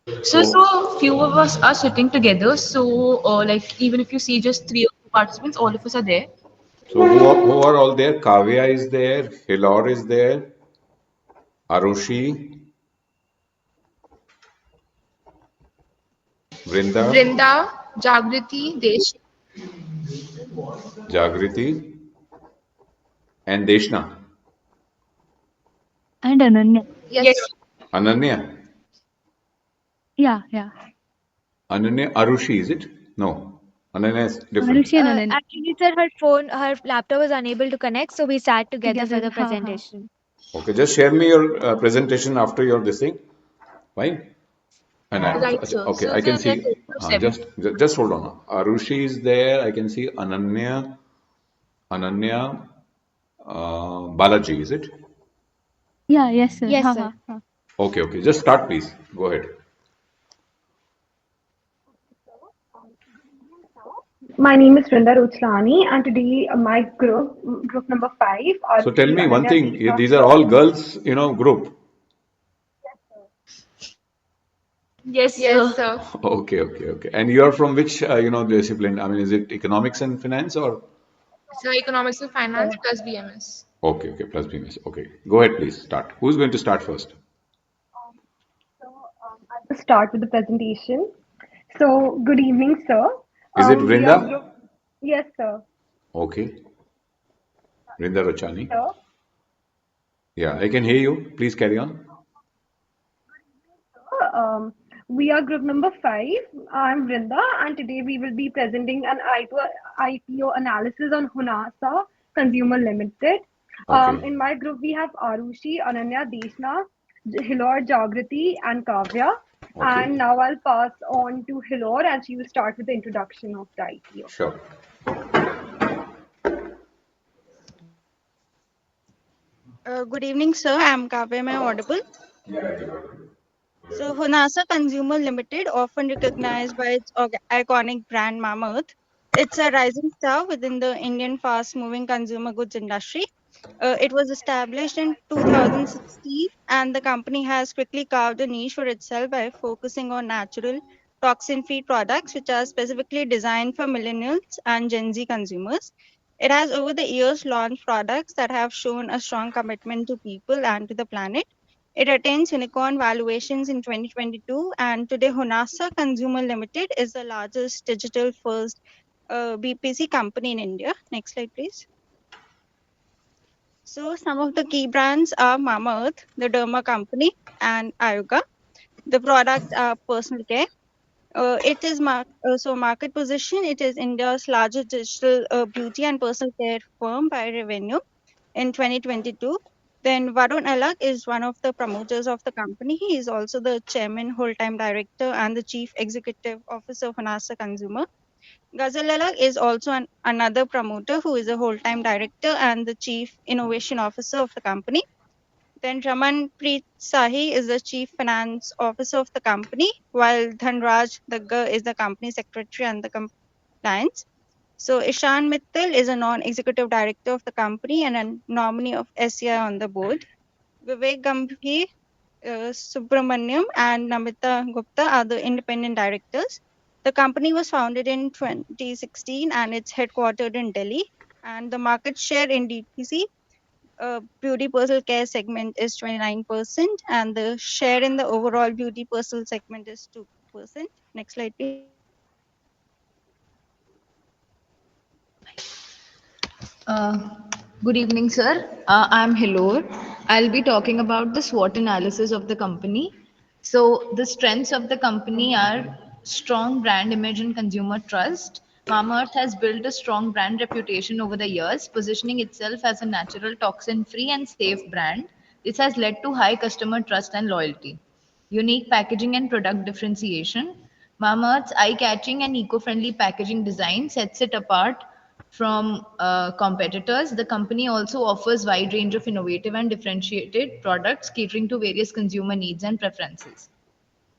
So few of us are sitting together. So like even if you see just three or four participants, all of us are there. So who are all there? Kavya is there, Hilor is there, Arushi, Vrinda, Vrinda, Jagriti, Desh. Jagriti, and Deshna. And Ananya. Yes. Ananya. Yeah, yeah. Ananya Arushi, is it? No. Ananya is different. Arushi and Ananya Actually, sir, her laptop was unable to connect, so we sat together for together. the Ha ha. presentation. Okay, just share me your presentation after your this thing. Fine. And Right, sir. okay, So I there can are see. total of seven. Just hold on. Arushi is there. I can see Ananya, Balaji. Is it? Yeah, yes, sir. Yes, Ha sir. ha. Ha. Okay, okay. Just start, please. Go ahead. My name is Shivnadar and today my group number 5, So tell Arushi, me one Ananya, thing. Deeshna, These are Hilor. all girls, group. Yes, Yes, sir. sir. Okay, okay, okay. And you are from which, discipline? I mean, is it economics and finance or? So economics and finance plus BMS. Okay, okay. Plus BMS. Okay. Go ahead, please. Start. Who's going to start first? I will start with the presentation. So, good evening, sir. Is it We are Vrinda? group. Yes, sir. Okay. Vrinda Rachani. Sir. Yeah, I can hear you. Please carry on. Um, we are group number 5. I'm Vrinda, and today we will be presenting an IPO analysis on Honasa Consumer Limited. Okay. In my group, we have Arushi, Ananya, Deshna, Hilor, Jagrati, and Kavya. Okay. And now I'll pass on to Hilor, and she will start with the introduction of the IPO. Sure. Good evening, sir. I'm Kavya. Am I audible? So, Honasa Consumer Limited, often recognized by its iconic brand Mammoth, it's a rising star within the Indian fast-moving consumer goods industry. It was established in 2016, and the company has quickly carved a niche for itself by focusing on natural, toxin-free products, which are specifically designed for millennials and Gen Z consumers. It has over the years launched products that have shown a strong commitment to people and to the planet. It attains unicorn valuations in 2022, and today Honasa Consumer Limited is the largest digital first BPC company in India. Next slide, please. So, some of the key brands are Mamaearth, the Derma company, and Ayuga. The products are personal care. It is market position. It is India's largest digital beauty and personal care firm by revenue in 2022. Then Varun Alagh is one of the promoters of the company. He is also the chairman, whole-time director, and the chief executive officer of Honasa Consumer. Ghazal Alagh is also another promoter who is a whole-time director and the chief innovation officer of the company. Then Raman Preet Sahi is the chief finance officer of the company, while Dhanraj Daggar is the company secretary and the compliance. So Ishan Mittal is a non-executive director of the company and a nominee of SCI on the board. Vivek Gambhir, Subramaniam, and Namita Gupta are the independent directors. The company was founded in 2016 and it's headquartered in Delhi. And the market share in DTC beauty personal care segment is 29%, and the share in the overall beauty personal segment is 2%. Next slide, please. Uh, Good evening, sir. I'm Hilor. I'll be talking about the SWOT analysis of the company. So, the strengths of the company are strong brand image and consumer trust. Mamaearth has built a strong brand reputation over the years, positioning itself as a natural, toxin free, and safe brand. This has led to high customer trust and loyalty. Unique packaging and product differentiation. Mamaearth's eye-catching and eco-friendly packaging design sets it apart from competitors. The company also offers wide range of innovative and differentiated products catering to various consumer needs and preferences.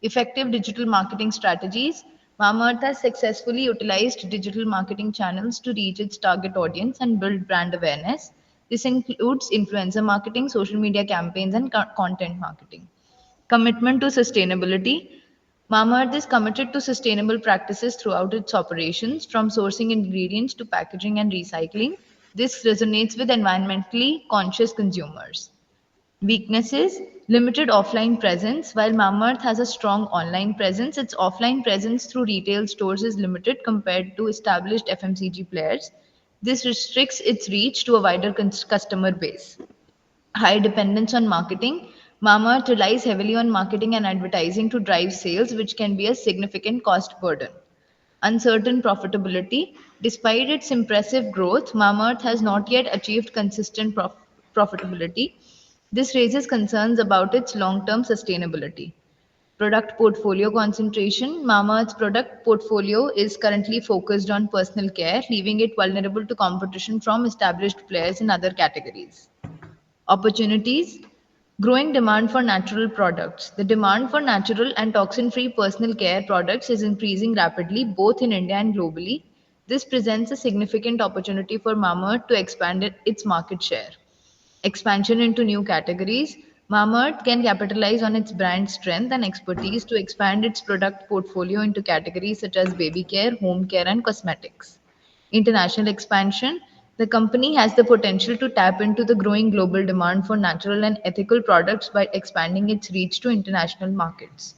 Effective digital marketing strategies. Mamaearth has successfully utilized digital marketing channels to reach its target audience and build brand awareness. This includes influencer marketing, social media campaigns, and content marketing. Commitment to sustainability. Mamaearth is committed to sustainable practices throughout its operations, from sourcing ingredients to packaging and recycling. This resonates with environmentally conscious consumers. Weaknesses: limited offline presence. While Mamaearth has a strong online presence, its offline presence through retail stores is limited compared to established FMCG players. This restricts its reach to a wider customer base. High dependence on marketing. Mamaearth relies heavily on marketing and advertising to drive sales, which can be a significant cost burden. Uncertain profitability. Despite its impressive growth, Mamaearth has not yet achieved consistent profitability. This raises concerns about its long term sustainability. Product portfolio concentration. Mamaearth's product portfolio is currently focused on personal care, leaving it vulnerable to competition from established players in other categories. Opportunities: growing demand for natural products. The demand for natural and toxin free personal care products is increasing rapidly both in India and globally. This presents a significant opportunity for Mamaearth to expand its market share. Expansion into new categories. Mamaearth can capitalize on its brand strength and expertise to expand its product portfolio into categories such as baby care, home care, and cosmetics. International expansion. The company has the potential to tap into the growing global demand for natural and ethical products by expanding its reach to international markets.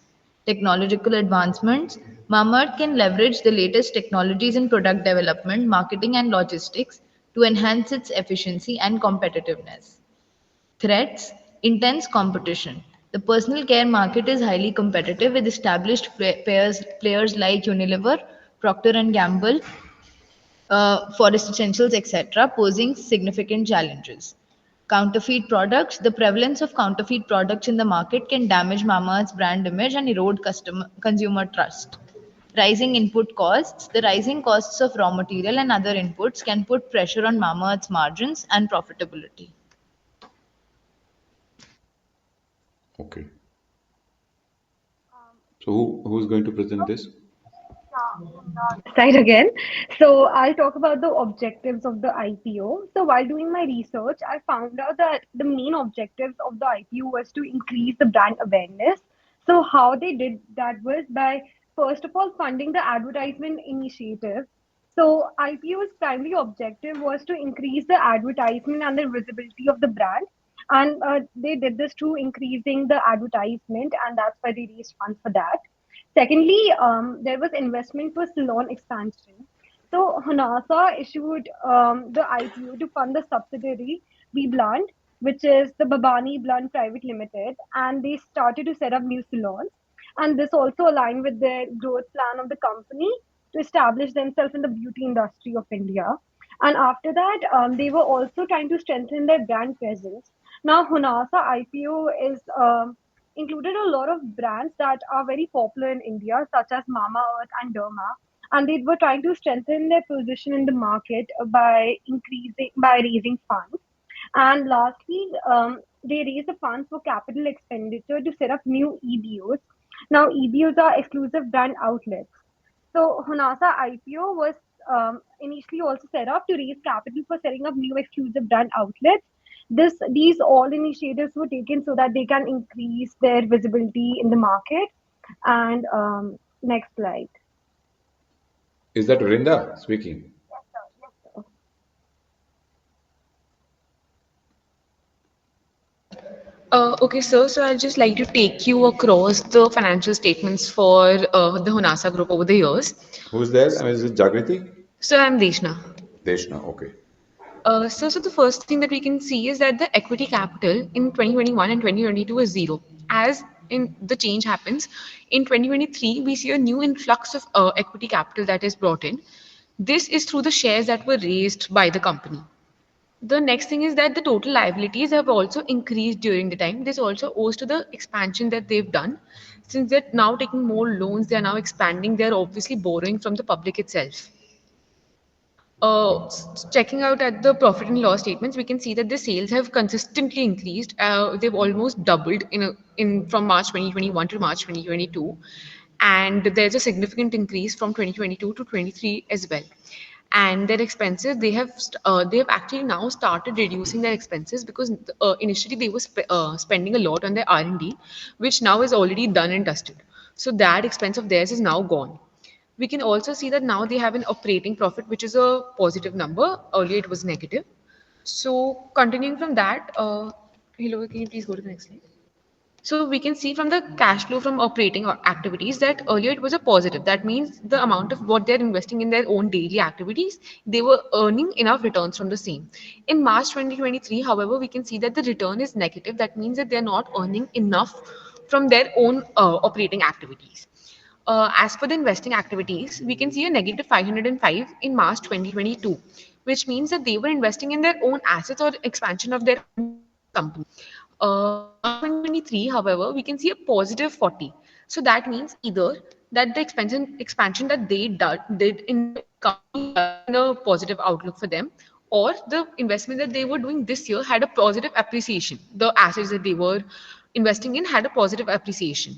Technological advancements. Mamaearth can leverage the latest technologies in product development, marketing, and logistics to enhance its efficiency and competitiveness. Threats: intense competition. The personal care market is highly competitive with established players like Unilever, Procter and Gamble, Forest Essentials, etc., posing significant challenges. Counterfeit products. The prevalence of counterfeit products in the market can damage Mama's brand image and erode consumer trust. Rising input costs. The rising costs of raw material and other inputs can put pressure on Mama's margins and profitability. Okay. So who's going to present this? This side again. So I'll talk about the objectives of the IPO. So while doing my research, I found out that the main objectives of the IPO was to increase the brand awareness. So how they did that was by first of all funding the advertisement initiative. So IPO's primary objective was to increase the advertisement and the visibility of the brand. And they did this through increasing the advertisement, and that's why they raised funds for that. Secondly, there was investment for salon expansion. So Honasa issued the IPO to fund the subsidiary B Blunt, which is the Babani Blunt Private Limited, and they started to set up new salons. And this also aligned with their growth plan of the company to establish themselves in the beauty industry of India. And after that, they were also trying to strengthen their brand presence. Now, Honasa IPO is included a lot of brands that are very popular in India, such as Mama Earth and Derma. And they were trying to strengthen their position in the market by raising funds. And lastly, they raised the funds for capital expenditure to set up new EBOs. Now, EBOs are exclusive brand outlets. So Honasa IPO was initially also set up to raise capital for setting up new exclusive brand outlets. These all initiatives were taken so that they can increase their visibility in the market. And next slide. Is that Rinda speaking? Okay, sir. So I'd just like to take you across the financial statements for the Honasa Group over the years. Who's there? I mean, is it Jagriti? So I'm Deshna. Deshna. Okay. So the first thing that we can see is that the equity capital in 2021 and 2022 is zero. As in the change happens, in 2023 we see a new influx of equity capital that is brought in. This is through the shares that were raised by the company. The next thing is that the total liabilities have also increased during the time. This also owes to the expansion that they've done. Since they're now taking more loans, they are now expanding, they're obviously borrowing from the public itself. Checking out at the profit and loss statements, we can see that the sales have consistently increased. They've almost doubled in from March 2021 to March 2022, and there's a significant increase from 2022 to 23 as well. And their expenses, they have actually now started reducing their expenses because initially they were spending a lot on their R&D, which now is already done and dusted. So that expense of theirs is now gone. We can also see that now they have an operating profit, which is a positive number. Earlier it was negative. So continuing from that, hello, can you please go to the next slide? So we can see from the cash flow from operating activities that earlier it was a positive. That means the amount of what they're investing in their own daily activities, they were earning enough returns from the same. In March 2023, however, we can see that the return is negative. That means that they're not earning enough from their own operating activities. As for the investing activities, we can see a negative 505 in March 2022, which means that they were investing in their own assets or expansion of their own company. In March 2023, however, we can see a positive 40. So that means either that the expansion that they did in their own company resulted in a positive outlook for them, or the investment that they were doing this year had a positive appreciation. The assets that they were investing in had a positive appreciation.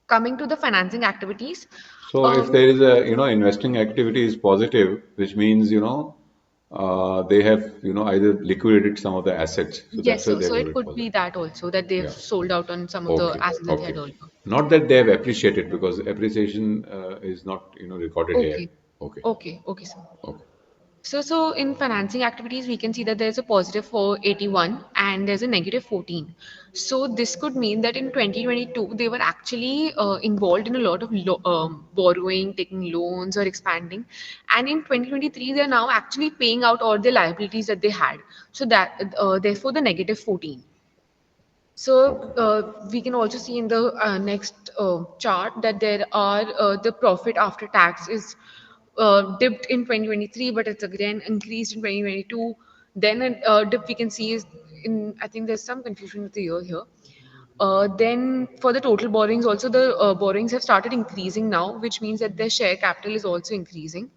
Coming to the financing activities, So if um, there is a, investing activity is positive, which means, they have, either liquidated some of the assets. So yes, that's why sir. they So have it got it could be positive. that also that they've Yeah. sold out on some of the Okay. assets that they had Okay. earlier. Not that they have appreciated because appreciation is not, recorded here. Okay, Okay. okay, okay, sir. Okay. So in financing activities, we can see that there's a positive for 81 and there's a negative 14. So this could mean that in 2022, they were actually involved in a lot of borrowing, taking loans or expanding. And in 2023, they're now actually paying out all the liabilities that they had. So that, therefore, the negative 14. So Okay. we can also see in the next chart that there are the profit after tax is dipped in 2023, but it's again increased in 2022. Then a dip we can see is in, I think there's some confusion with the year here. Then for the total borrowings, also the borrowings have started increasing now, which means that their share capital is also increasing.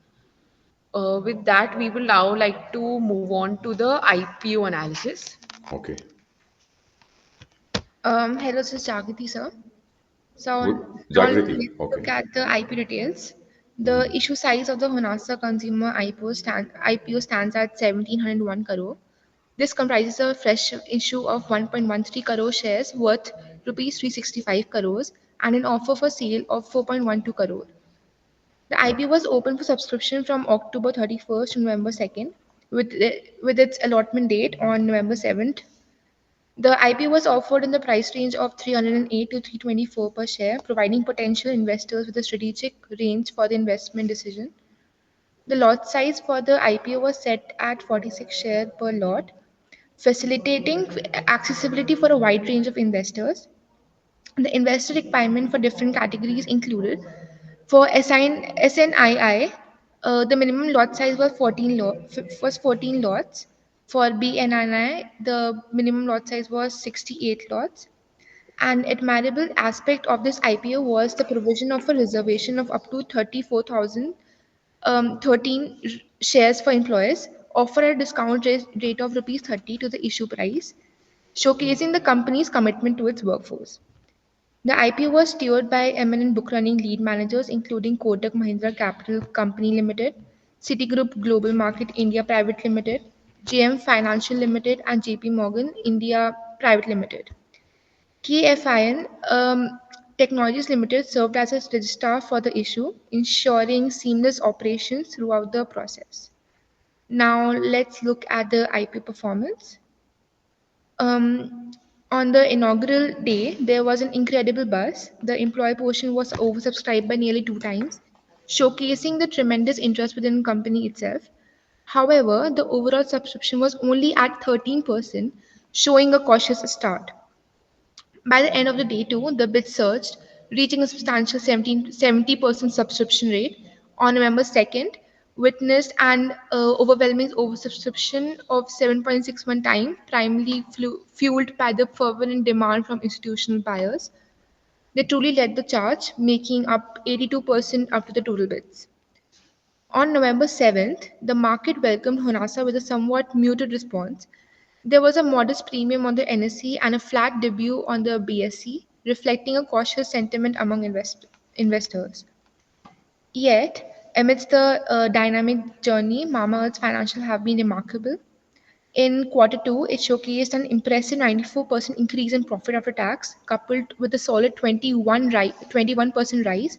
With that, we will now like to move on to the IPO analysis. Okay. Hello, this is Jagriti, sir. So Good. now Jagriti. let's Okay. look at the IP details. The Hmm. issue size of the Honasa Consumer IPO stands at 1701 crore. This comprises a fresh issue of 1.13 crore shares worth rupees 365 crores and an offer for sale of 4.12 crore. The IPO Okay. was open for subscription from October 31st to November 2nd, with its allotment date on November 7th. The IPO was offered in the price range of 308 to 324 per share, providing potential investors with a strategic range for the investment decision. The lot size for the IPO was set at 46 shares per lot, facilitating accessibility for a wide range of investors. The investor requirement for different categories included for SNII, the minimum lot size was 14 lots. For BNNI, the minimum lot size was 68 lots. An admirable aspect of this IPO was the provision of a reservation of up to 34,000 13 shares for employers, offer a discount rate of rupees 30 to the issue price, showcasing the company's commitment to its workforce. The IPO was steered by eminent book running lead managers, including Kotak Mahindra Capital Company Limited, Citigroup Global Market India Private Limited, JM Financial Limited, and JP Morgan India Private Limited. KFIN Technologies Limited served as a registrar for the issue, ensuring seamless operations throughout the process. Now, let's look at the IP performance. Um, on the inaugural day, there was an incredible buzz. The employee portion was oversubscribed by nearly 2 times, showcasing the tremendous interest within the company itself. However, the overall subscription was only at 13%, showing a cautious start. By the end of the day, too, the bid surged, reaching a substantial 70% subscription rate. On November 2nd, witnessed an overwhelming oversubscription of 7.61 times, primarily fueled by the fervent demand from institutional buyers. They truly led the charge, making up 82% of the total bids. On November 7th, the market welcomed Honasa with a somewhat muted response. There was a modest premium on the NSE and a flat debut on the BSE, reflecting a cautious sentiment among investors. Yet, amidst the dynamic journey, Mama Earth's financials have been remarkable. In quarter two, it showcased an impressive 94% increase in profit after tax, coupled with a solid 21% rise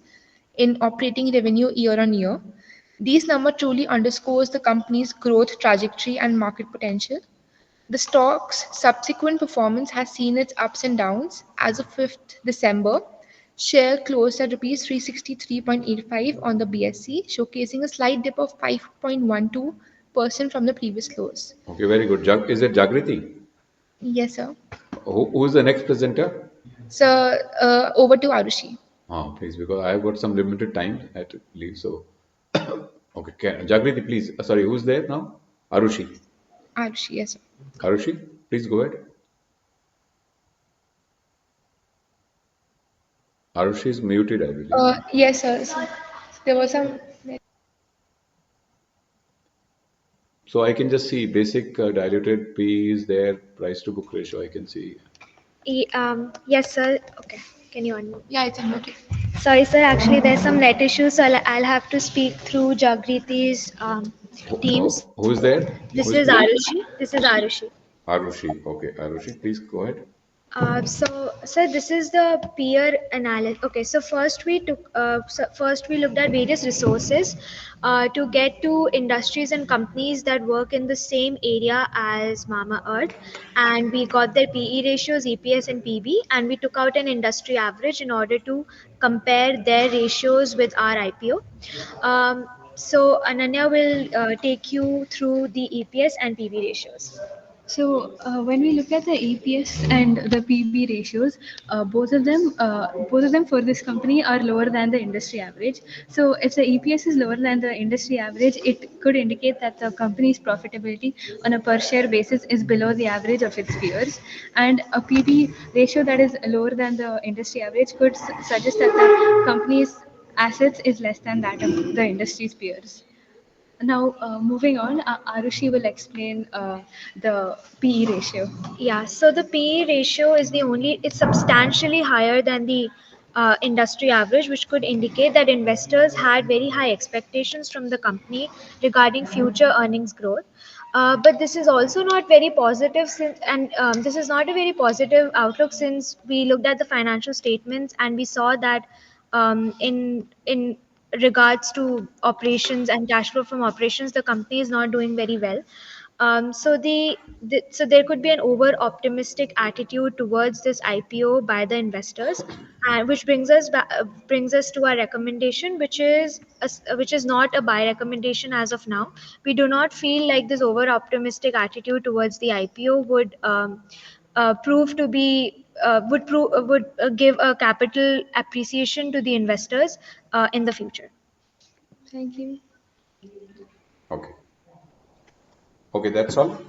in operating revenue year on year. These numbers truly underscores the company's growth trajectory and market potential. The stock's subsequent performance has seen its ups and downs. As of 5th December, share closed at rupees 363.85 on the BSE, showcasing a slight dip of 5.12% from the previous close. Okay, very good. Is it Jagriti? Yes, sir. Who is the next presenter? So, over to Arushi. Oh, please, because I've got some limited time. I have to leave. So, okay, Jagriti, please. Sorry, who's there now? Arushi. Arushi, yes, sir. Arushi, please go ahead. Arushi is muted, I believe. Yes, sir. So, there was some. So I can just see basic diluted P is there, price to book ratio. I can see. Yes, sir. Okay. Can you unmute? Yeah, it's unmuted. Sorry, sir. Actually, there's some net issues, so I'll have to speak through Jagriti's Teams. Who is there? Who This is is speaking? Arushi. This is Arushi. Arushi. Okay, Arushi, please go ahead. So this is the peer analysis. Okay, so first we looked at various resources to get to industries and companies that work in the same area as Mama Earth, and we got their PE ratios, EPS, and PB, and we took out an industry average in order to compare their ratios with our IPO. So Ananya will take you through the EPS and PB ratios. So when we look at the EPS and the PB ratios, both of them for this company are lower than the industry average. So if the EPS is lower than the industry average, it could indicate that the company's profitability on a per share basis is below the average of its peers, and a PB ratio that is lower than the industry average could suggest that the company's assets is less than that of the industry's peers. Now, moving on, Arushi will explain the PE ratio. Yeah, so the PE ratio is it's substantially higher than the industry average, which could indicate that investors had very high expectations from the company regarding future earnings growth. But this is also not very positive and this is not a very positive outlook since we looked at the financial statements and we saw that in regards to operations and cash flow from operations, the company is not doing very well. So there could be an over optimistic attitude towards this IPO by the investors, and which brings us to our recommendation, which is not a buy recommendation as of now. We do not feel like this over optimistic attitude towards the IPO prove to be would give a capital appreciation to the investors in the future. Thank you. Okay. Okay, that's all.